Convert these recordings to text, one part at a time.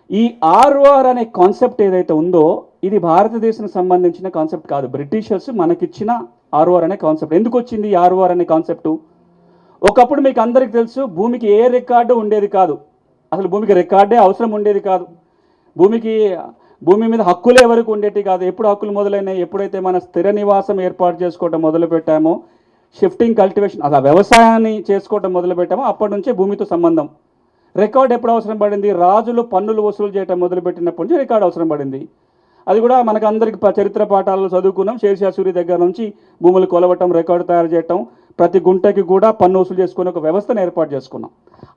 ఈ ఆర్ఓఆర్ అనే కాన్సెప్ట్ ఏదైతే ఉందో ఇది భారతదేశానికి సంబంధించిన కాన్సెప్ట్ కాదు. బ్రిటిషర్స్ మనకిచ్చిన ఆర్ఓఆర్ అనే కాన్సెప్ట్. ఎందుకు వచ్చింది ఈ ఆర్ఓఆర్ అనే కాన్సెప్టు? ఒకప్పుడు మీకు అందరికీ తెలుసు, భూమికి ఏ రికార్డు ఉండేది కాదు. అసలు భూమికి రికార్డే అవసరం ఉండేది కాదు. భూమి మీద హక్కులు ఎవరికి ఉండేవి కాదు. ఎప్పుడు హక్కులు మొదలైనాయి? ఎప్పుడైతే మన స్థిర నివాసం ఏర్పాటు చేసుకోవడం మొదలు పెట్టామో, షిఫ్టింగ్ కల్టివేషన్ అలా వ్యవసాయాన్ని చేసుకోవడం మొదలు పెట్టామో అప్పటి నుంచే భూమితో సంబంధం. రికార్డ్ ఎప్పుడు అవసరం పడింది? రాజులు పన్నులు వసూలు చేయడం మొదలుపెట్టినప్పటి నుంచి రికార్డు అవసరం పడింది. అది కూడా మనకు అందరికి చరిత్ర పాఠాలలో చదువుకున్నాం. శేషాసూరి దగ్గర నుంచి భూములు కొలవటం, రికార్డు తయారు చేయటం, ప్రతి గుంటకి కూడా పన్ను వసూలు చేసుకునే ఒక వ్యవస్థను ఏర్పాటు చేసుకున్నాం.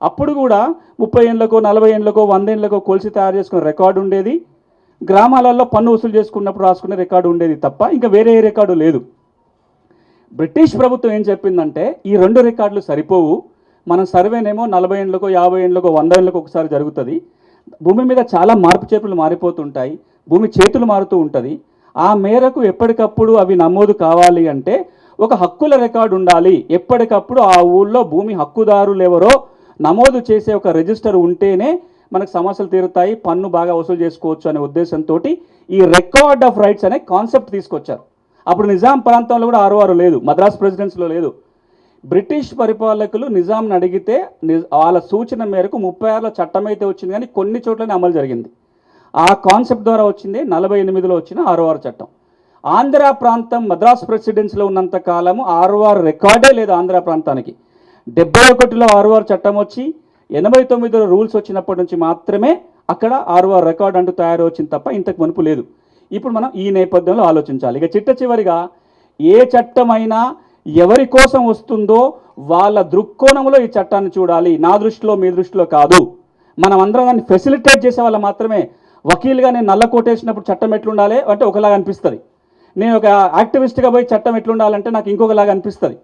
అప్పుడు కూడా 30 ఏళ్ళకో 40 ఏళ్ళకో 100 ఏళ్ళకో కొలిసి తయారు చేసుకునే రికార్డు ఉండేది. గ్రామాలలో పన్ను వసూలు చేసుకున్నప్పుడు రాసుకునే రికార్డు ఉండేది తప్ప ఇంకా వేరే ఏ రికార్డు లేదు. బ్రిటిష్ ప్రభుత్వం ఏం చెప్పిందంటే ఈ 2 రికార్డులు సరిపోవు, మన సర్వేనేమో 40 ఏళ్ళకో 50 ఏళ్ళకో 100 ఏళ్ళకో ఒకసారి జరుగుతుంది. భూమి మీద చాలా మార్పు చేర్పులు మారిపోతుంటాయి, భూమి చేతులు మారుతూ ఉంటుంది. ఆ మేరకు ఎప్పటికప్పుడు అవి నమోదు కావాలి అంటే ఒక హక్కుల రికార్డు ఉండాలి. ఎప్పటికప్పుడు ఆ ఊళ్ళో భూమి హక్కుదారులు ఎవరో నమోదు చేసే ఒక రిజిస్టర్ ఉంటేనే మనకు సమస్యలు తీరుతాయి, పన్ను బాగా వసూలు చేసుకోవచ్చు అనే ఉద్దేశంతో ఈ రికార్డ్ ఆఫ్ రైట్స్ అనే కాన్సెప్ట్ తీసుకొచ్చారు. అప్పుడు నిజాం ప్రాంతంలో కూడా ఆర్ఓఆర్ లేదు, మద్రాస్ ప్రెసిడెన్సీలో లేదు. బ్రిటిష్ పరిపాలకులు నిజాంని అడిగితే వాళ్ళ సూచన మేరకు 36లో చట్టం అయితే వచ్చింది, కానీ కొన్ని చోట్లనే అమలు జరిగింది. ఆ కాన్సెప్ట్ ద్వారా వచ్చింది 48లో వచ్చిన ఆర్ఓఆర్ చట్టం. ఆంధ్ర ప్రాంతం మద్రాస్ ప్రెసిడెన్సీలో ఉన్నంత కాలము ఆర్ఓఆర్ రికార్డే లేదు ఆంధ్ర ప్రాంతానికి. 71లో ఆర్ఓఆర్ చట్టం వచ్చి 89లో రూల్స్ వచ్చినప్పటి నుంచి మాత్రమే అక్కడ ఆర్ఓఆర్ రికార్డ్ అంటూ తయారు వచ్చింది తప్ప ఇంతకు మునుపు లేదు. ఇప్పుడు మనం ఈ నేపథ్యంలో ఆలోచించాలి. ఇక చిట్ట చివరిగా ఏ చట్టమైనా ఎవరి కోసం వస్తుందో వాళ్ళ దృక్కోణంలో ఈ చట్టాన్ని చూడాలి. నా దృష్టిలో మీ దృష్టిలో కాదు. మనం అందరం దాన్ని ఫెసిలిటేట్ చేసే వాళ్ళ మాత్రమే. వకీల్గా నేను నల్ల కోటేసినప్పుడు చట్టం ఎట్లుండాలి అంటే ఒకలాగా అనిపిస్తుంది. నేను ఒక యాక్టివిస్ట్గా పోయి చట్టం ఎట్లుండాలంటే నాకు ఇంకొకలాగా అనిపిస్తుంది.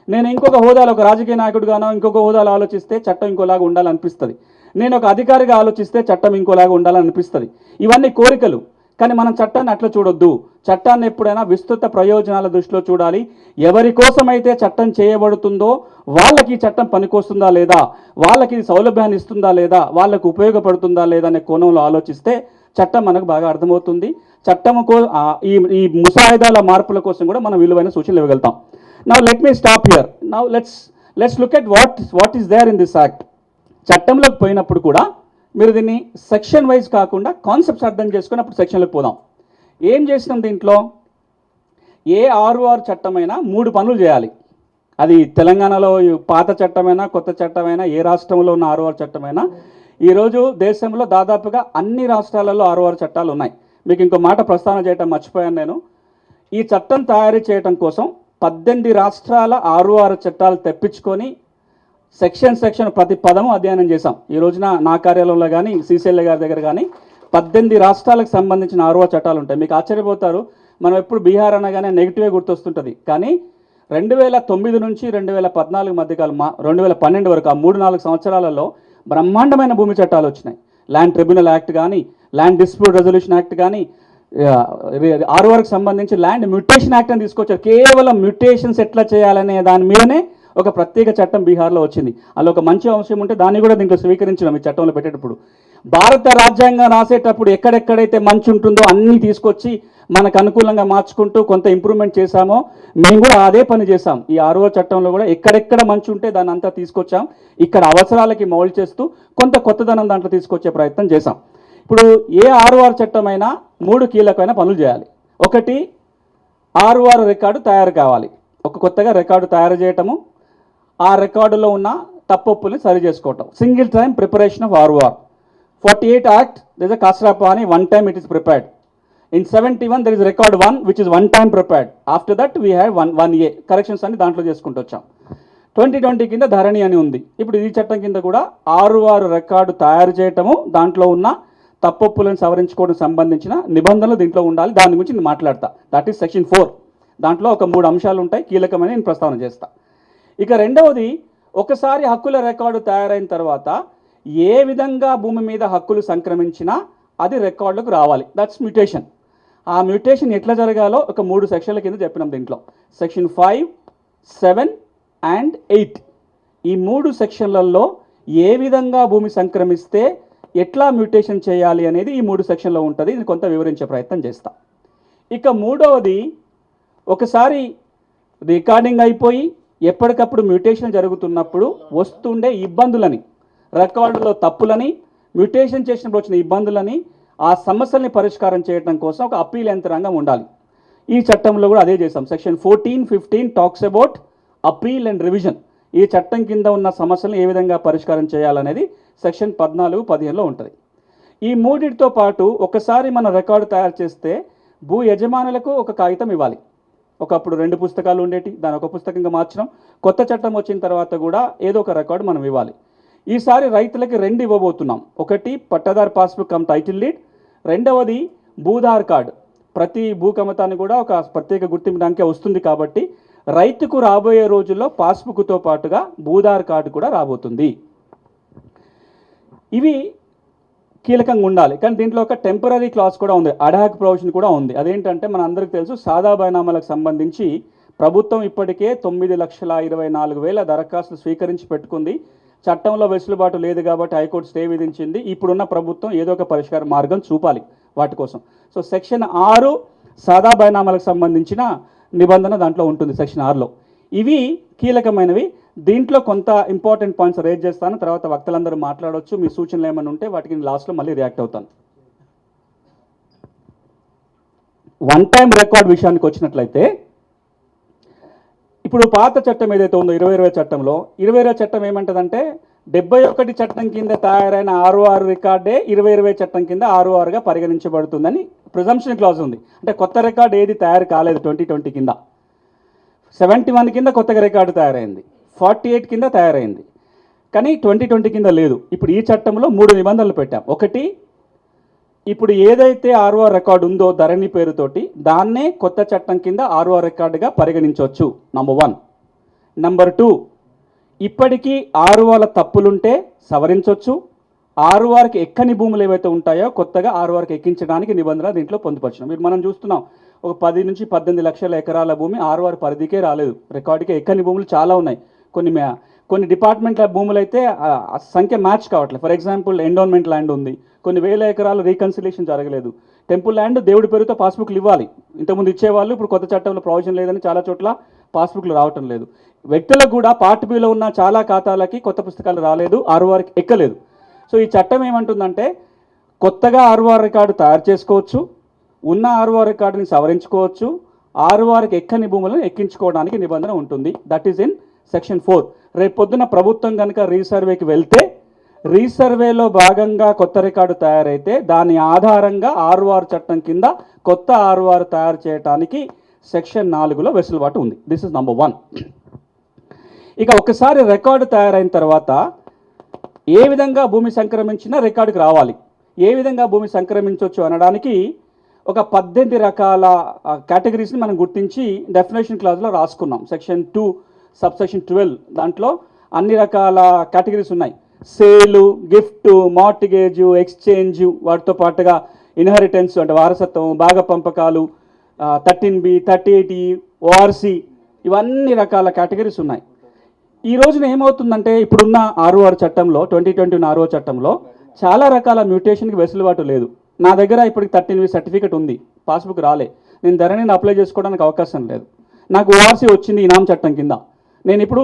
నేను ఇంకొక హోదాలో ఒక రాజకీయ నాయకుడిగానో ఇంకొక హోదాలో ఆలోచిస్తే చట్టం ఇంకోలాగా ఉండాలనిపిస్తుంది. నేను ఒక అధికారిగా ఆలోచిస్తే చట్టం ఇంకోలాగా ఉండాలనిపిస్తుంది. ఇవన్నీ కోరికలు. కానీ మనం చట్టాన్ని అట్లా చూడొద్దు. చట్టాన్ని ఎప్పుడైనా విస్తృత ప్రయోజనాల దృష్టిలో చూడాలి. ఎవరి కోసమైతే చట్టం చేయబడుతుందో వాళ్ళకి ఈ చట్టం పనికొస్తుందా లేదా, వాళ్ళకి సౌలభ్యాన్ని ఇస్తుందా లేదా, వాళ్ళకు ఉపయోగపడుతుందా లేదా అనే కోణంలో ఆలోచిస్తే చట్టం మనకు బాగా అర్థమవుతుంది. చట్టము ఈ ముసాయిదాల మార్పుల కోసం కూడా మనం విలువైన సూచనలు ఇవ్వగలుగుతాం. Now let me stop here. Now let's look at what is there in this act. చట్టంలోకి పోయినప్పుడు కూడా మీరు దీన్ని సెక్షన్ వైజ్ కాకుండా కాన్సెప్ట్స్ అర్థం చేసుకుని అప్పుడు సెక్షన్లకు పోదాం. ఏం చేసినాం దీంట్లో? ఏ ఆర్ఓఆర్ చట్టమైనా 3 పనులు చేయాలి. అది తెలంగాణలో పాత చట్టమైనా కొత్త చట్టమైనా, ఏ రాష్ట్రంలో ఉన్న ఆర్ఓఆర్ చట్టమైనా, ఈరోజు దేశంలో దాదాపుగా అన్ని రాష్ట్రాలలో ఆర్ఓఆర్ చట్టాలు ఉన్నాయి. మీకు ఇంకో మాట ప్రస్తావన చేయటం మర్చిపోయాను నేను. ఈ చట్టం తయారు చేయటం కోసం 18 రాష్ట్రాల ఆర్ఓఆర్ చట్టాలు తెప్పించుకొని సెక్షన్ ప్రతి పదము అధ్యయనం చేశాం. ఈ రోజున నా కార్యాలయంలో కానీ సిసిఎల్ఏ గారి దగ్గర కానీ 18 రాష్ట్రాలకు సంబంధించిన ఆర్ఓఆర్ చట్టాలు ఉంటాయి. మీకు ఆశ్చర్యపోతారు, మనం ఎప్పుడు బీహార్ అనగానే నెగిటివే గుర్తొస్తుంటుంది. కానీ 2009 నుంచి 2014 మధ్యకాలం 2012 వరకు ఆ 3-4 సంవత్సరాలలో బ్రహ్మాండమైన భూమి చట్టాలు వచ్చినాయి. ల్యాండ్ ట్రిబ్యునల్ యాక్ట్ కానీ, ల్యాండ్ డిస్ప్యూట్ రెజల్యూషన్ యాక్ట్ కానీ, ఆర్ఓఆర్కి సంబంధించి ల్యాండ్ మ్యూటేషన్ యాక్ట్ అని తీసుకొచ్చారు. కేవలం మ్యూటేషన్స్ ఎట్లా చేయాలనే దాని మీదనే ఒక ప్రత్యేక చట్టం బీహార్లో వచ్చింది. అలా ఒక మంచి అంశం ఉంటే దాన్ని కూడా దీంట్లో స్వీకరించడం ఈ చట్టంలో పెట్టేటప్పుడు. భారత రాజ్యాంగం రాసేటప్పుడు ఎక్కడెక్కడైతే మంచి ఉంటుందో అన్నీ తీసుకొచ్చి మనకు అనుకూలంగా మార్చుకుంటూ కొంత ఇంప్రూవ్మెంట్ చేశామో మేము కూడా అదే పని చేశాం. ఈ ఆర్ఓఆర్ చట్టంలో కూడా ఎక్కడెక్కడ మంచి ఉంటే దాన్ని అంతా తీసుకొచ్చాం. ఇక్కడ అవసరాలకి మౌల్డ్ చేస్తూ కొంత కొత్తదనం దాంట్లో తీసుకొచ్చే ప్రయత్నం చేశాం. ఇప్పుడు ఏ ఆర్ఓఆర్ చట్టమైనా 3 కీలకమైన పనులు చేయాలి. ఒకటి, ఆర్ఓఆర్ రికార్డు తయారు కావాలి. ఒక కొత్తగా రికార్డు తయారు చేయటము, ఆ రికార్డులో ఉన్న తప్పొప్పుల్ని సరి చేసుకోవటం. Single time preparation of ROR. 48 Act, there is a Kasrapani, one time it is prepared. In 71 there is record 1 which is one time prepared. After that we have 1A corrections అని దాంట్లో చేసుకుంటూ వచ్చాం. 2020 కింద ధరణి అని ఉంది. ఇప్పుడు ఈ చట్టం కింద కూడా ఆర్ఓఆర్ రికార్డు తయారు చేయటము, దాంట్లో ఉన్న తప్పొప్పులను సవరించుకోవడం సంబంధించిన నిబంధనలు దీంట్లో ఉండాలి. దాని గురించి నేను మాట్లాడతా. That is section 4. దాంట్లో ఒక 3 అంశాలు ఉంటాయి, కీలకమైన నేను ప్రస్తావన చేస్తా. ఇక రెండవది, ఒకసారి హక్కుల రికార్డు తయారైన తర్వాత ఏ విధంగా భూమి మీద హక్కులు సంక్రమించినా అది రికార్డులకు రావాలి. That's mutation. ఆ మ్యూటేషన్ ఎట్లా జరగాలో ఒక 3 సెక్షన్ల కింద చెప్పినాం దీంట్లో. Section 5, 7 and 8. ఈ 3 సెక్షన్లలో ఏ విధంగా భూమి సంక్రమిస్తే ఎట్లా మ్యూటేషన్ చేయాలి అనేది ఈ 3 సెక్షన్లో ఉంటుంది. ఇది కొంత వివరించే ప్రయత్నం చేస్తా. ఇక మూడవది, ఒకసారి రికార్డింగ్ అయిపోయి ఎప్పటికప్పుడు మ్యూటేషన్ జరుగుతున్నప్పుడు వస్తుండే ఇబ్బందులని, రికార్డులో తప్పులని, మ్యూటేషన్ చేసినప్పుడు వచ్చిన ఇబ్బందులని, ఆ సమస్యల్ని పరిష్కారం చేయడం కోసం ఒక అప్పీల్ యంత్రాంగం ఉండాలి. ఈ చట్టంలో కూడా అదే చేసాం. Section 14, 15 talks about appeal and revision. ఈ చట్టం కింద ఉన్న సమస్యలను ఏ విధంగా పరిష్కారం చేయాలనేది సెక్షన్ 14, 15లో ఉంటుంది. ఈ మూడింటితో పాటు ఒకసారి మనం రికార్డు తయారు చేస్తే భూ యజమానులకు ఒక కాగితం ఇవ్వాలి. ఒకప్పుడు 2 పుస్తకాలు ఉండేటి, దాని ఒక పుస్తకంగా మార్చడం. కొత్త చట్టం వచ్చిన తర్వాత కూడా ఏదో ఒక రికార్డు మనం ఇవ్వాలి. ఈసారి రైతులకి 2 ఇవ్వబోతున్నాం. ఒకటి పట్టాదారు పాస్బుక్ కమ్ టైటిల్ డీడ్, రెండవది భూధార్ కార్డు. ప్రతి భూ కమతాన్ని కూడా ఒక ప్రత్యేక గుర్తింపుడానికే వస్తుంది కాబట్టి రైతుకు రాబోయే రోజుల్లో పాస్బుక్తో పాటుగా భూధార్ కార్డు కూడా రాబోతుంది. ఇవి కీలకంగా ఉండాలి. కానీ దీంట్లో ఒక టెంపరీ క్లాస్ కూడా ఉంది, అడాక్ ప్రొవిజన్ కూడా ఉంది. అదేంటంటే మన అందరికీ తెలుసు, సాదా బైనామాలకు సంబంధించి ప్రభుత్వం ఇప్పటికే 9,24,000 దరఖాస్తులు స్వీకరించి పెట్టుకుంది. చట్టంలో వెసులుబాటు లేదు కాబట్టి హైకోర్టు స్టే విధించింది. ఇప్పుడున్న ప్రభుత్వం ఏదో ఒక పరిష్కార మార్గం చూపాలి వాటి కోసం. సో సెక్షన్ 6 సాదా బైనామాలకు సంబంధించిన నిబంధన దాంట్లో ఉంటుంది, సెక్షన్ 6లో. ఇవి కీలకమైనవి. దీంట్లో కొంత ఇంపార్టెంట్ పాయింట్స్ రేజ్ చేస్తాను, తర్వాత వక్తలందరూ మాట్లాడవచ్చు. మీ సూచనలు ఏమైనా ఉంటే వాటికి లాస్ట్లో మళ్ళీ రియాక్ట్ అవుతాను. వన్ టైం రికార్డ్ విషయానికి వచ్చినట్లయితే, ఇప్పుడు పాత చట్టం ఏదైతే ఉందో 2020 చట్టంలో, 2020 చట్టం ఏమంటుందంటే 71 చట్టం కింద తయారైన 6 రికార్డే 2020 చట్టం కింద 6గా పరిగణించబడుతుందని ప్రిజంప్షన్ క్లాజ్ ఉంది. అంటే కొత్త రికార్డు ఏది తయారు కాలేదు 2020 కింద. 71 కింద కొత్తగా రికార్డు తయారైంది, 48 కింద తయారైంది, కానీ 2020 కింద లేదు. ఇప్పుడు ఈ చట్టంలో 3 నిబంధనలు పెట్టాం. ఒకటి, ఇప్పుడు ఏదైతే 6వ రికార్డు ఉందో ధరణి పేరుతోటి, దాన్నే కొత్త చట్టం కింద 6వ రికార్డుగా పరిగణించవచ్చు, నంబర్ 1. నంబర్ 2, ఇప్పటికీ 6ల తప్పులుంటే సవరించవచ్చు. 6కి ఎక్కని భూములు ఏవైతే ఉంటాయో కొత్తగా 6కి ఎక్కించడానికి నిబంధన దీంట్లో పొందుపరిచినాం. మీరు మనం చూస్తున్నాం, ఒక 10 నుంచి 18 లక్షల ఎకరాల భూమి 6 పరిధికే రాలేదు. రికార్డుకి ఎక్కని భూములు చాలా ఉన్నాయి. కొన్ని డిపార్ట్మెంట్ల భూములు అయితే సంఖ్య మ్యాచ్ కావట్లేదు. ఫర్ ఎగ్జాంపుల్ ఎండోన్మెంట్ ల్యాండ్ ఉంది, కొన్ని వేల ఎకరాలు రీకన్సిలేషన్ జరగలేదు. టెంపుల్ ల్యాండ్ దేవుడి పేరుతో పాస్బుక్లు ఇవ్వాలి, ఇంతకుముందు ఇచ్చేవాళ్ళు, ఇప్పుడు కొత్త చట్టంలో ప్రొవిజన్ లేదని చాలా చోట్ల పాస్బుక్లు రావటం లేదు. వ్యక్తులకు కూడా పార్ట్ బిలో ఉన్న చాలా ఖాతాలకి కొత్త పుస్తకాలు రాలేదు, 6 ఎక్కలేదు. సో ఈ చట్టం ఏమంటుందంటే కొత్తగా 6 రికార్డు తయారు చేసుకోవచ్చు, ఉన్న 6 రికార్డుని సవరించుకోవచ్చు, 6 ఎక్కని భూములను ఎక్కించుకోవడానికి నిబంధన ఉంటుంది. That is in section 4. రేపు పొద్దున ప్రభుత్వం కనుక రీసర్వేకి వెళ్తే, రీసర్వేలో భాగంగా కొత్త రికార్డు తయారైతే దాని ఆధారంగా 6 చట్టం కింద కొత్త 6 తయారు చేయడానికి సెక్షన్ 4లో వెసులుబాటు ఉంది. This is number 1. ఇక ఒకసారి రికార్డు తయారైన తర్వాత ఏ విధంగా భూమి సంక్రమించినా రికార్డుకి రావాలి, ఏ విధంగా భూమి సంక్రమించవచ్చు అనడానికి ఒక 18 రకాల కేటగిరీస్ని మనం గుర్తించి డెఫినేషన్ క్లాజ్లో రాసుకున్నాం. సెక్షన్ 2 సబ్సెక్షన్ 12 దాంట్లో అన్ని రకాల కేటగిరీస్ ఉన్నాయి. సేలు, గిఫ్ట్, మార్టిగేజ్, ఎక్స్చేంజ్, వాటితో పాటుగా ఇన్హెరిటెన్స్ అంటే వారసత్వం, భాగ పంపకాలు, 13B, 38E, ఓఆర్సి, ఇవన్నీ రకాల కేటగిరీస్ ఉన్నాయి. ఈ రోజున ఏమవుతుందంటే ఇప్పుడున్న 6 చట్టంలో 2020 6వ చట్టంలో చాలా రకాల మ్యూటేషన్కి వెసులుబాటు లేదు. నా దగ్గర ఇప్పటికి 13B సర్టిఫికేట్ ఉంది, పాస్బుక్ రాలే, నేను ధరణిని అప్లై చేసుకోవడానికి అవకాశం లేదు. నాకు ఓఆర్సీ వచ్చింది ఇనాం చట్టం కింద, నేను ఇప్పుడు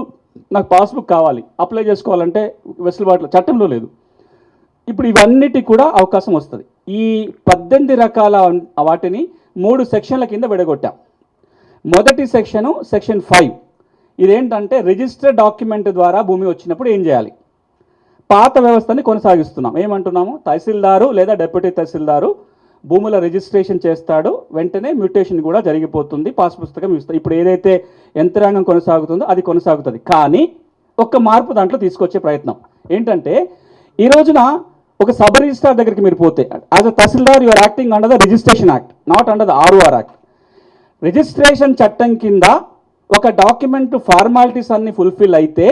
నాకు పాస్బుక్ కావాలి, అప్లై చేసుకోవాలంటే వెసులుబాటులో చట్టంలో లేదు. ఇప్పుడు ఇవన్నిటికి కూడా అవకాశం వస్తుంది. ఈ 18 రకాల వాటిని 3 సెక్షన్ల కింద విడగొట్టాం. మొదటి సెక్షను సెక్షన్ 5. ఇదేంటంటే రిజిస్టర్ డాక్యుమెంట్ ద్వారా భూమి వచ్చినప్పుడు ఏం చేయాలి. పాత వ్యవస్థని కొనసాగిస్తున్నాం. ఏమంటున్నాము, తహసీల్దారు లేదా డిప్యూటీ తహసీల్దారు భూముల రిజిస్ట్రేషన్ చేస్తాడు, వెంటనే మ్యూటేషన్ కూడా జరిగిపోతుంది, పాస్ పుస్తకం ఇస్తుంది. ఇప్పుడు ఏదైతే యంత్రాంగం కొనసాగుతుందో అది కొనసాగుతుంది. కానీ ఒక్క మార్పు దాంట్లో తీసుకొచ్చే ప్రయత్నం ఏంటంటే, ఈ రోజున ఒక సబ్ రిజిస్ట్రార్ దగ్గరికి మీరు పోతే, as a tahsildar you are acting under the registration act, not under the ROR act. Registration చట్టం కింద ఒక డాక్యుమెంట్ ఫార్మాలిటీస్ అన్ని ఫుల్ఫిల్ అయితే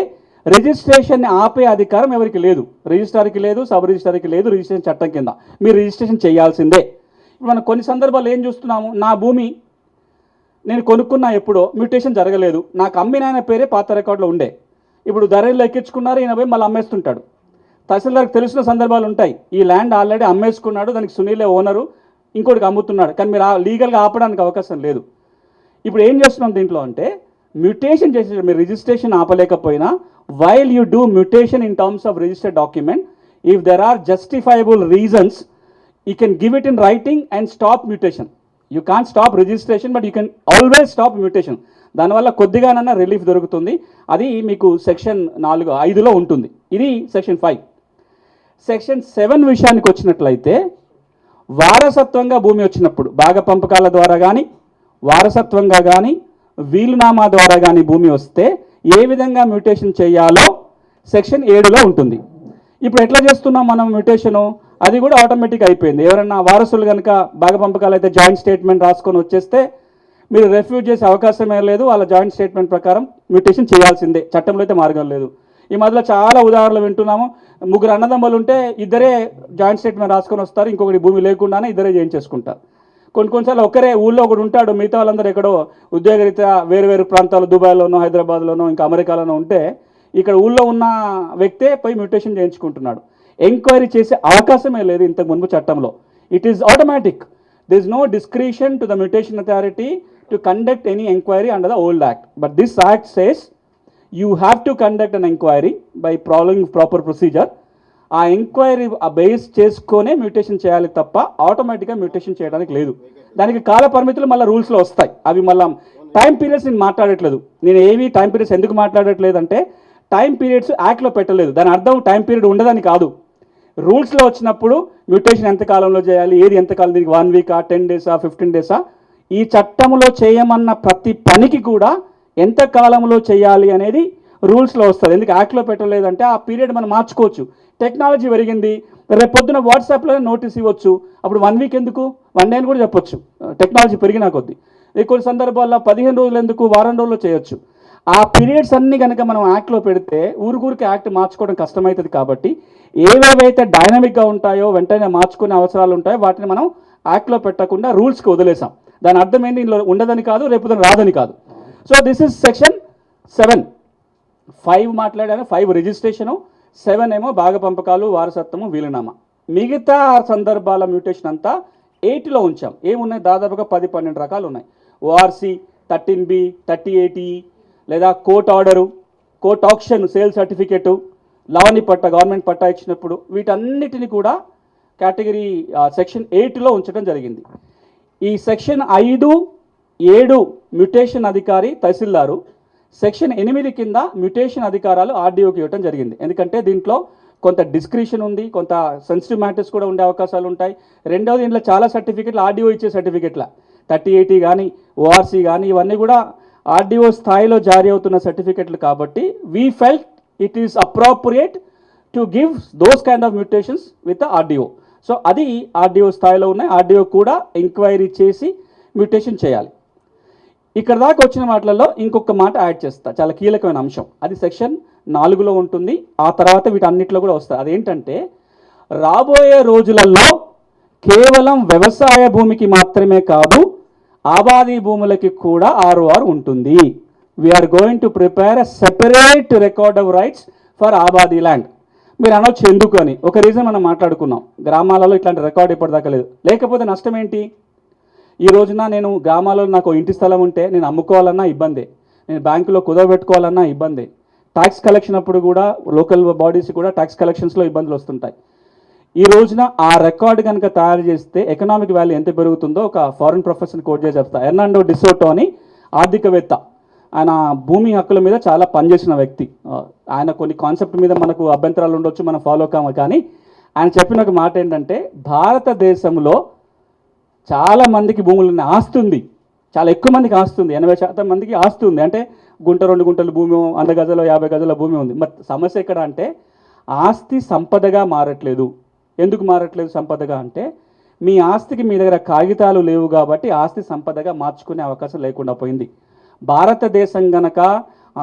రిజిస్ట్రేషన్ని ఆపే అధికారం ఎవరికి లేదు, రిజిస్ట్రార్కి లేదు, సబ్ రిజిస్ట్రార్కి లేదు. రిజిస్ట్రేషన్ చట్టం కింద మీరు రిజిస్ట్రేషన్ చేయాల్సిందే. మనం కొన్ని సందర్భాలు ఏం చూస్తున్నాము, నా భూమి నేను కొనుక్కున్నా, ఎప్పుడో మ్యూటేషన్ జరగలేదు, నాకు అమ్మిన ఆయన పేరే పాత రికార్డులో ఉండే, ఇప్పుడు ధరలు ఎక్కించుకున్నారు, ఈయన పోయి మళ్ళీ అమ్మేస్తుంటాడు. తహసీల్దార్కి తెలిసిన సందర్భాలు ఉంటాయి. ఈ ల్యాండ్ ఆల్రెడీ అమ్మేసుకున్నాడు, దానికి సునీలే ఓనరు, ఇంకోటికి అమ్ముతున్నాడు, కానీ మీరు లీగల్గా ఆపడానికి అవకాశం లేదు. ఇప్పుడు ఏం చేస్తున్నాం దీంట్లో అంటే మ్యూటేషన్ చేసే, మీరు రిజిస్ట్రేషన్ ఆపలేకపోయినా while you do mutation in terms of registered document, if there are justifiable reasons you can give it in writing and stop mutation. You can't stop registration but you can always stop mutation. దానివల్ల కొద్దిగానన్నా relief దొరుకుతుంది. అది మీకు section 4(5)లో ఉంటుంది. ఇది section 5. Section 7 విషయానికి వచ్చినట్లయితే వారసత్వంగా భూమి వచ్చినప్పుడు భాగ పంపకాల ద్వారా కానీ వారసత్వంగా కానీ వీలునామా ద్వారా కానీ భూమి వస్తే ఏ విధంగా మ్యూటేషన్ చేయాలో సెక్షన్ 7లో ఉంటుంది. ఇప్పుడు ఎట్లా చేస్తున్నాం మనం మ్యూటేషను? అది కూడా ఆటోమేటిక్ అయిపోయింది. ఎవరన్నా వారసులు కనుక భాగ పంపకాలు అయితే జాయింట్ స్టేట్మెంట్ రాసుకొని వచ్చేస్తే మీరు రెఫ్యూజ్ చేసే అవకాశమే లేదు. వాళ్ళ జాయింట్ స్టేట్మెంట్ ప్రకారం మ్యూటేషన్ చేయాల్సిందే, చట్టంలో అయితే మార్గం లేదు. ఈ మధ్యలో చాలా ఉదాహరణలు వింటున్నాము. 3 అన్నదమ్ములు ఉంటే ఇద్దరే జాయింట్ స్టేట్మెంట్ రాసుకొని వస్తారు, ఇంకొకటి భూమి లేకుండానే ఇద్దరే చేయించేసుకుంటారు. కొన్నిసార్లు ఒకరే ఊళ్ళో ఒకడు ఉంటాడు, మిగతా వాళ్ళందరూ ఎక్కడో ఉద్యోగరీత్యా వేరు ప్రాంతాలు, దుబాయ్లోనో హైదరాబాద్లోనో ఇంకా అమెరికాలోనో ఉంటే ఇక్కడ ఊళ్ళో ఉన్న వ్యక్తే పోయి మ్యూటేషన్ చేయించుకుంటున్నాడు. ఎంక్వైరీ చేసే అవకాశమే లేదు ఇంతకు ముందు చట్టంలో. It is automatic. there is no discretion to the mutation authority to conduct any inquiry under the old act, but this act says you have to conduct an inquiry by following proper procedure. ఆ enquiry base చేసుకొనే mutation చేయాలి తప్ప ఆటోమేటిక్గా mutation చేయడానికి లేదు. దానికి కాల పరిమితులు మళ్ళీ రూల్స్లో వస్తాయి. అవి మళ్ళీ టైం పీరియడ్స్ నేను మాట్లాడట్లేదు. నేను ఏవి టైం పీరియడ్స్ ఎందుకు మాట్లాడట్లేదు అంటే టైం పీరియడ్స్ యాక్ట్లో పెట్టలేదు. దాని అర్థం టైం పీరియడ్ ఉండదని కాదు. రూల్స్లో వచ్చినప్పుడు మ్యూటేషన్ ఎంత కాలంలో చేయాలి, ఏది ఎంతకాలం, దీనికి 1 వీకా 10 డేసా 15 డేసా, ఈ చట్టంలో చేయమన్న ప్రతి పనికి కూడా ఎంత కాలంలో చేయాలి అనేది రూల్స్లో వస్తుంది. ఎందుకు యాక్ట్లో పెట్టలేదంటే ఆ పీరియడ్ మనం మార్చుకోవచ్చు. టెక్నాలజీ పెరిగింది, రేపు పొద్దున వాట్సాప్లో నోటీస్ ఇవ్వచ్చు. అప్పుడు 1 వీక్ ఎందుకు, 1 డే అని కూడా చెప్పొచ్చు. టెక్నాలజీ పెరిగినా కొద్దీ కొన్ని సందర్భాల్లో 15 రోజులు ఎందుకు, వారం రోజుల్లో చేయొచ్చు. ఆ పీరియడ్స్ అన్నీ కనుక మనం యాక్ట్లో పెడితే ఊరికి యాక్ట్ మార్చుకోవడం కష్టమవుతుంది. కాబట్టి ఏవేవైతే డైనమిక్గా ఉంటాయో వెంటనే మార్చుకునే అవసరాలు ఉంటాయో వాటిని మనం యాక్ట్లో పెట్టకుండా రూల్స్కి వదిలేసాం. దాని అర్థం ఏంటి, ఇందులో ఉండదని కాదు, రేపు రాదని కాదు. So this is section 7. 5 మాట్లాడాను, 5 రిజిస్ట్రేషను, 7 ఏమో భాగ పంపకాలు, వారసత్వము, వీలునామా. మిగతా సందర్భాల మ్యూటేషన్ అంతా 8లో ఉంచాం. ఏమున్నాయి, దాదాపుగా 10-12 రకాలు ఉన్నాయి. ఓఆర్సి, 13B, 30AT, లేదా court order, court action, sale certificate, లావణి పట్ట, గవర్నమెంట్ పట్టా ఇచ్చినప్పుడు వీటన్నిటిని కూడా కేటగిరీ సెక్షన్ 8లో ఉంచడం జరిగింది. ఈ సెక్షన్ 5, 7 మ్యూటేషన్ అధికారి తహసీల్దారు, సెక్షన్ 8 కింద మ్యూటేషన్ అధికారాలు ఆర్డీఓకి ఇవ్వడం జరిగింది. ఎందుకంటే దీంట్లో కొంత డిస్క్రిషన్ ఉంది, కొంత సెన్సిటివ్ మ్యాటర్స్ కూడా ఉండే అవకాశాలు ఉంటాయి. రెండవది దీంట్లో చాలా సర్టిఫికెట్లు ఆర్డీఓ ఇచ్చే సర్టిఫికెట్ల, 30AT కానీ ఓఆర్సీ కానీ ఇవన్నీ కూడా ఆర్డీఓ స్థాయిలో జారీ అవుతున్న సర్టిఫికెట్లు. కాబట్టి we felt it is appropriate to give those kind of mutations with RDO. So అది ఆర్డీఓ స్థాయిలో ఉన్నాయి. ఆర్డీఓ కూడా ఎంక్వైరీ చేసి మ్యూటేషన్ చేయాలి. ఇక్కడ దాకా వచ్చిన వాటిల్లో ఇంకొక మాట యాడ్ చేస్తా, చాలా కీలకమైన అంశం. అది సెక్షన్ 4లో ఉంటుంది. ఆ తర్వాత వీటన్నిటిలో కూడా వస్తుంది. అదేంటంటే రాబోయే రోజులలో కేవలం వ్యవసాయ భూమికి మాత్రమే కాదు, ఆబాదీ భూములకి కూడా ROR ఉంటుంది. We're going to prepare a separate record of rights for ఆబాదీ ల్యాండ్. మీరు అనొచ్చు ఎందుకు అని. ఒక రీజన్ మనం మాట్లాడుకున్నాం, గ్రామాలలో ఇట్లాంటి రికార్డ్ ఇప్పటిదాకా లేదు. లేకపోతే నష్టం ఏంటి? ఈ రోజున నేను గ్రామాలలో నాకు ఇంటి స్థలం ఉంటే నేను అమ్ముకోవాలన్నా ఇబ్బందే, నేను బ్యాంకులో కుదవబెట్టుకోవాలన్నా ఇబ్బందే. ట్యాక్స్ కలెక్షన్ అప్పుడు కూడా లోకల్ బాడీస్ కూడా ట్యాక్స్ కలెక్షన్స్లో ఇబ్బందులు వస్తుంటాయి. ఈ రోజున ఆ రికార్డ్ కనుక తయారు చేస్తే ఎకనామిక్ వాల్యూ ఎంత పెరుగుతుందో ఒక ఫారిన్ ప్రొఫెసర్ కోట్ చేసి చెప్తా. ఎర్నాండో డిసోటో అని ఆర్థికవేత్త, ఆయన భూమి హక్కుల మీద చాలా పనిచేసిన వ్యక్తి. ఆయన కొన్ని కాన్సెప్ట్ మీద మనకు అభ్యంతరాలు ఉండొచ్చు, మనం ఫాలో కాము. కానీ ఆయన చెప్పిన ఒక మాట ఏంటంటే భారతదేశంలో చాలా మందికి భూములు ఉన్న ఆస్తి ఉంది, చాలా ఎక్కువ మందికి ఆస్తి ఉంది, 80% మందికి ఆస్తి ఉంది. అంటే గుంట 2 గుంటల భూమి, 100 గజాలు 50 గజాల భూమి ఉంది. మరి సమస్య ఎక్కడ అంటే ఆస్తి సంపదగా మారట్లేదు. ఎందుకు మారట్లేదు సంపదగా అంటే మీ ఆస్తికి మీ దగ్గర కాగితాలు లేవు కాబట్టి ఆస్తి సంపదగా మార్చుకునే అవకాశం లేకుండా పోయింది. భారతదేశం గనక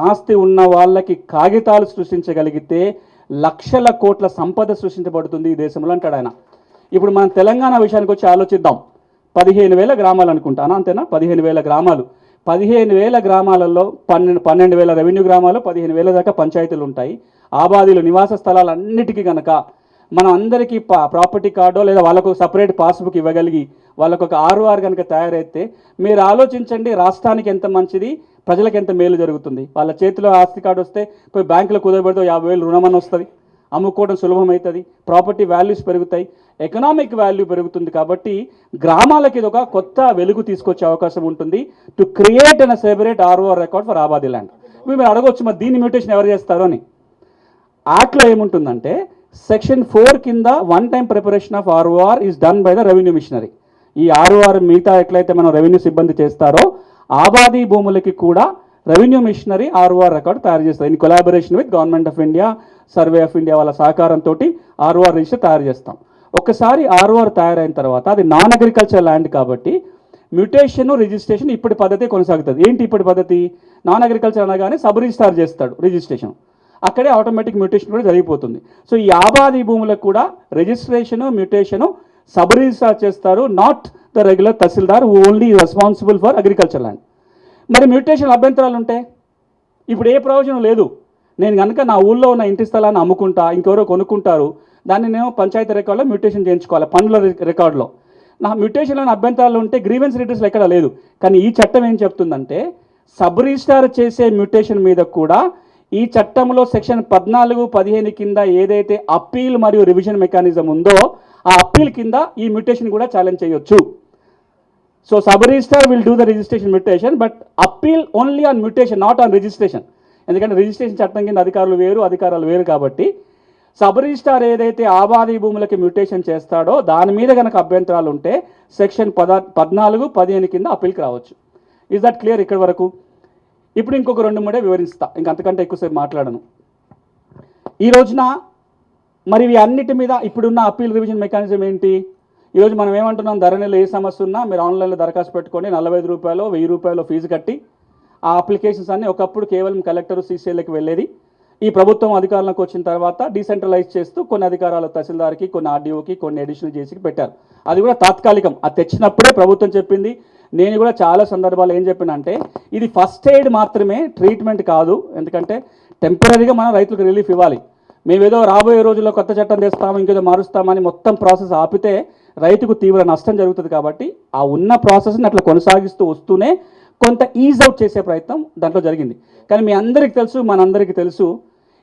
ఆస్తి ఉన్న వాళ్ళకి కాగితాలు సృష్టించగలిగితే లక్షల కోట్ల సంపద సృష్టించబడుతుంది ఈ దేశంలో అంటాడు ఆయన. ఇప్పుడు మనం తెలంగాణ విషయానికి వచ్చి ఆలోచిద్దాం. 15,000 గ్రామాలు అనుకుంటాను, అంతేనా? 15,000 గ్రామాలు. 15,000 గ్రామాలలో 12,000 రెవెన్యూ గ్రామాలు, 15,000 దాకా పంచాయతీలు ఉంటాయి. ఆబాదీలు నివాస స్థలాలన్నిటికీ కనుక మనం అందరికీ ప్రాపర్టీ కార్డో లేదా వాళ్ళకు సపరేట్ పాస్బుక్ ఇవ్వగలిగి వాళ్ళకు ఒక ఆర్ఓఆర్ కనుక తయారైతే మీరు ఆలోచించండి, రాష్ట్రానికి ఎంత మంచిది, ప్రజలకు ఎంత మేలు జరుగుతుంది. వాళ్ళ చేతిలో ఆస్తి కార్డు వస్తే పోయి బ్యాంకులో కుదరబెడితే 50,000 రుణమని వస్తుంది, అమ్ముకోవడం సులభమవుతుంది, ప్రాపర్టీ వాల్యూస్ పెరుగుతాయి, ఎకనామిక్ వాల్యూ పెరుగుతుంది. కాబట్టి గ్రామాలకి ఇది ఒక కొత్త వెలుగు తీసుకొచ్చే అవకాశం ఉంటుంది to create an separate ROR record for ఆబాదీ ల్యాండ్. మీరు అడగవచ్చు మరి దీన్ని మ్యూటేషన్ ఎవరు చేస్తారు అని. యాక్ట్లో ఏముంటుందంటే సెక్షన్ 4 కింద one time preparation of ROR is done by the revenue machinery. ఈ ఆర్ఓఆర్ మిగతా ఎట్లయితే మనం రెవెన్యూ సిబ్బంది చేస్తారో ఆబాదీ భూములకి కూడా రెవెన్యూ మిషనరీ ఆర్ఓఆర్ రికార్డు తయారు చేస్తారు. In collaboration with government of India, survey of India వాళ్ళ సహకారంతో ఆర్ఓఆర్ రిజిస్టర్ తయారు చేస్తాం. ఒకసారి ఆర్ఓఆర్ తయారైన తర్వాత అది నాన్ అగ్రికల్చర్ ల్యాండ్ కాబట్టి మ్యూటేషన్ రిజిస్ట్రేషన్ ఇప్పటి పద్ధతి కొనసాగుతుంది. ఏంటి ఇప్పటి పద్ధతి? నాన్ అగ్రికల్చర్ అనగానే సబ్ రిజిస్టార్ చేస్తాడు రిజిస్ట్రేషన్, అక్కడే ఆటోమేటిక్ మ్యూటేషన్ కూడా జరిగిపోతుంది. సో ఈ ఆబాదీ భూములకు కూడా రిజిస్ట్రేషను మ్యూటేషను సబ్ రిజిస్టార్ చేస్తారు, not the regular tahsildar only responsible for agriculture land. మరి మ్యూటేషన్ అభ్యంతరాలు ఉంటే ఇప్పుడు ఏ ప్రయోజనం లేదు. నేను కనుక నా ఊళ్ళో ఉన్న ఇంటి స్థలాన్ని అమ్ముకుంటా, ఇంకెవరో కొనుక్కుంటారు, దాన్ని నేను పంచాయతీ రికార్డులో మ్యూటేషన్ చేయించుకోవాలి, పన్నుల రికార్డులో. నా మ్యూటేషన్లో అభ్యంతరాలు ఉంటే గ్రీవెన్స్ రిటర్స్లో ఎక్కడ లేదు. కానీ ఈ చట్టం ఏం చెప్తుందంటే సబ్ రిజిస్టార్ చేసే మ్యూటేషన్ మీద కూడా ఈ చట్టంలో సెక్షన్ 14, 15 కింద ఏదైతే అప్పీల్ మరియు రివిజన్ మెకానిజం ఉందో ఆ అప్పీల్ కింద ఈ మ్యూటేషన్ కూడా ఛాలెంజ్ చేయొచ్చు. So sub registrar will do the registration mutation, but appeal only on mutation, not on registration. ఎందుకంటే రిజిస్ట్రేషన్ చట్టం కింద అధికారాలు వేరు కాబట్టి సబ్ రిజిస్టార్ ఏదైతే ఆబాదీ భూములకి మ్యూటేషన్ చేస్తాడో దాని మీద కనుక అభ్యంతరాలు ఉంటే సెక్షన్ 14, 15 కింద అప్పీల్కి రావచ్చు. ఈజ్ దట్ క్లియర్ ఇక్కడి వరకు? ఇప్పుడు ఇంకొక 2-3 వివరిస్తా, ఇంకంతకంటే ఎక్కువసేపు మాట్లాడను. ఈ రోజున మరి ఇవి అన్నిటి మీద ఇప్పుడున్న అప్పీల్ రివిజన్ మెకానిజం ఏంటి? ఈరోజు మనం ఏమంటున్నాం, ధరణిలో ఏ సమస్య ఉన్నా మీరు ఆన్లైన్లో దరఖాస్తు పెట్టుకొని 45 రూపాయలు 1000 రూపాయలు ఫీజు కట్టి ఆ అప్లికేషన్స్ అన్నీ ఒకప్పుడు కేవలం కలెక్టర్ సీసీఎల్కి వెళ్ళేది. ఈ ప్రభుత్వం అధికారంలోకి వచ్చిన తర్వాత డీసెంట్రలైజ్ చేస్తూ కొన్ని అధికారాలు తహసీల్దార్కి, కొన్ని ఆర్డీఓకి, కొన్ని అడిషనల్ జేసీకి పెట్టారు. అది కూడా తాత్కాలికం. అది తెచ్చినప్పుడే ప్రభుత్వం చెప్పింది, నేను కూడా చాలా సందర్భాలు ఏం చెప్పినంటే ఇది ఫస్ట్ ఎయిడ్ మాత్రమే, ట్రీట్మెంట్ కాదు. ఎందుకంటే టెంపరీగా మనం రైతులకు రిలీఫ్ ఇవ్వాలి. మేమేదో రాబోయే రోజుల్లో కొత్త చట్టం తెస్తాము, ఇంకేదో మారుస్తామని మొత్తం ప్రాసెస్ ఆపితే రైతుకు తీవ్ర నష్టం జరుగుతుంది. కాబట్టి ఆ ఉన్న ప్రాసెస్ని అట్లా కొనసాగిస్తూ వస్తూనే కొంత ఈజ్ అవుట్ చేసే ప్రయత్నం దాంట్లో జరిగింది. కానీ మీ అందరికీ తెలుసు, మనందరికీ తెలుసు,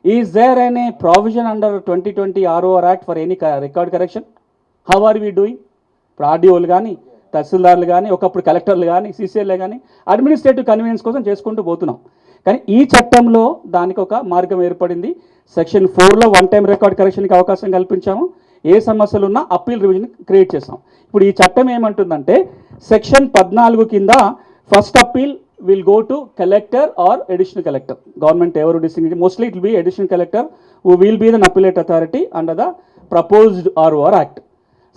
is there any provision under 2020 ROR act for any record correction? How are we doing? ఇప్పుడు ఆర్డీఓలు కానీ, తహసీల్దార్లు కానీ, ఒకప్పుడు కలెక్టర్లు కానీ, సీసీఎల్ఏ కానీ అడ్మినిస్ట్రేటివ్ కన్వీనియన్స్ కోసం చేసుకుంటూ పోతున్నాం. కానీ ఈ చట్టంలో దానికి ఒక మార్గం ఏర్పడింది. సెక్షన్ 4లో వన్ టైం రికార్డ్ కరెక్షన్కి అవకాశం కల్పించాము. ఏ సమస్యలు ఉన్నా అప్పీల్ రివిజన్ క్రియేట్ చేసాం. ఇప్పుడు ఈ చట్టం ఏమంటుందంటే సెక్షన్ 14 కింద first appeal will go to collector or additional collector. Government ever distinguish, mostly it will be additional collector who will be the appellate authority under the proposed ROR act.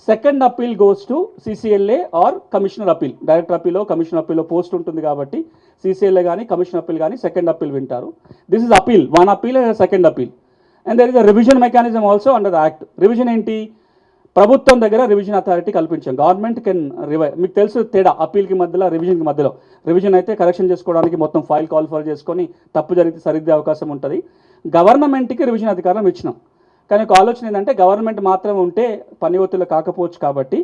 Second appeal goes to CCLA or commissioner appeal. Direct appeal or commissioner appeal post ఉంటుంది కాబట్టి CCLA కానీ commissioner appeal కానీ second appeal వింటారు. This is appeal, one appeal and a second appeal. And there is a revision mechanism also under the act. Revision ఏంటి? ప్రభుత్వం దగ్గర revision authority కల్పించాం. Government can revive. మీకు తెలుసు తేడా అప్పీల్కి మధ్యలో, రివిజన్కి మధ్యలో. రివిజన్ అయితే కరెక్షన్ చేసుకోవడానికి మొత్తం ఫైల్ కాల్ఫర్ చేసుకొని తప్పు జరిగితే సరిద్దే అవకాశం ఉంటుంది. గవర్నమెంట్కి రివిజన్ అధికారం ఇచ్చినాం. కానీ ఒక ఆలోచన ఏంటంటే గవర్నమెంట్ మాత్రం ఉంటే పని ఒత్తిళ్ళు కాకపోవచ్చు కాబట్టి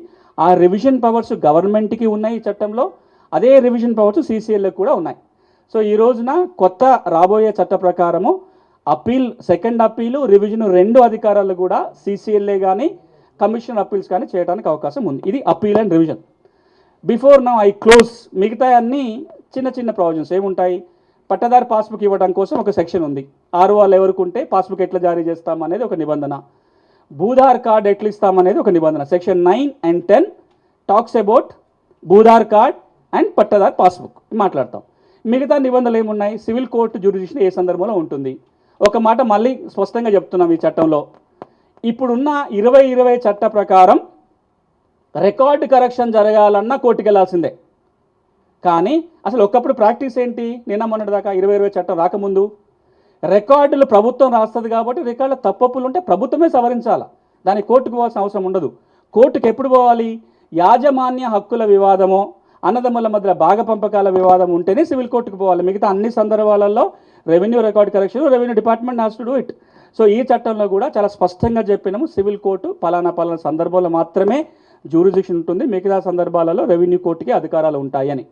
ఆ రివిజన్ పవర్స్ గవర్నమెంట్కి ఉన్నాయి ఈ చట్టంలో, అదే రివిజన్ పవర్స్ సీసీఎల్ఏకి కూడా ఉన్నాయి. సో ఈ రోజున కొత్త రాబోయే చట్ట ప్రకారము అప్పీల్, సెకండ్ అప్పీలు, రివిజన్ 2 అధికారాలు కూడా సీసీఎల్ఏ కానీ కమిషన్ అప్పీల్స్ కానీ చేయడానికి అవకాశం ఉంది. ఇది appeal and revision. Before now I close, మిగతా అన్నీ చిన్న చిన్న ప్రావిజన్స్ ఏముంటాయి? పట్టదారు పాస్బుక్ ఇవ్వడం కోసం ఒక సెక్షన్ ఉంది. ROR ఎవరికి ఉంటే పాస్బుక్ ఎట్లా జారీ చేస్తామనేది ఒక నిబంధన. భూధార్ కార్డ్ ఎట్లా ఇస్తామనేది ఒక నిబంధన. Section 9 and 10 talks about Bhudhaar card and pattadar passbook మాట్లాడతాం. మిగతా నిబంధనలు ఏమున్నాయి? సివిల్ కోర్టు జ్యూరిడిక్షన్ ఏ సందర్భంలో ఉంటుంది. ఒక మాట మళ్ళీ స్పష్టంగా చెప్తున్నాం, ఈ చట్టంలో ఇప్పుడున్న 2020 చట్ట ప్రకారం రికార్డు కరెక్షన్ జరగాలన్నా కోర్టుకు వెళ్ళాల్సిందే. కానీ అసలు ఒకప్పుడు ప్రాక్టీస్ ఏంటి? నిన్న మొన్నటి దాకా 2020 చట్టం రాకముందు రికార్డులు ప్రభుత్వం రాస్తుంది కాబట్టి రికార్డులు తప్పులు ఉంటే ప్రభుత్వమే సవరించాలి, దానికి కోర్టుకు పోవాల్సిన అవసరం ఉండదు. కోర్టుకు ఎప్పుడు పోవాలి? యాజమాన్య హక్కుల వివాదమో, అన్నదమ్ముల మధ్య భాగ పంపకాల వివాదం ఉంటేనే సివిల్ కోర్టుకు పోవాలి. మిగతా అన్ని సందర్భాలలో revenue record correction revenue department has to do it. So ఈ చట్టంలో కూడా చాలా స్పష్టంగా చెప్పినాము, సివిల్ కోర్టు పలానా పలానా సందర్భంలో మాత్రమే జ్యూరిడిక్షన్ ఉంటుంది, మిగతా సందర్భాలలో రెవెన్యూ కోర్టుకి అధికారాలు ఉంటాయని.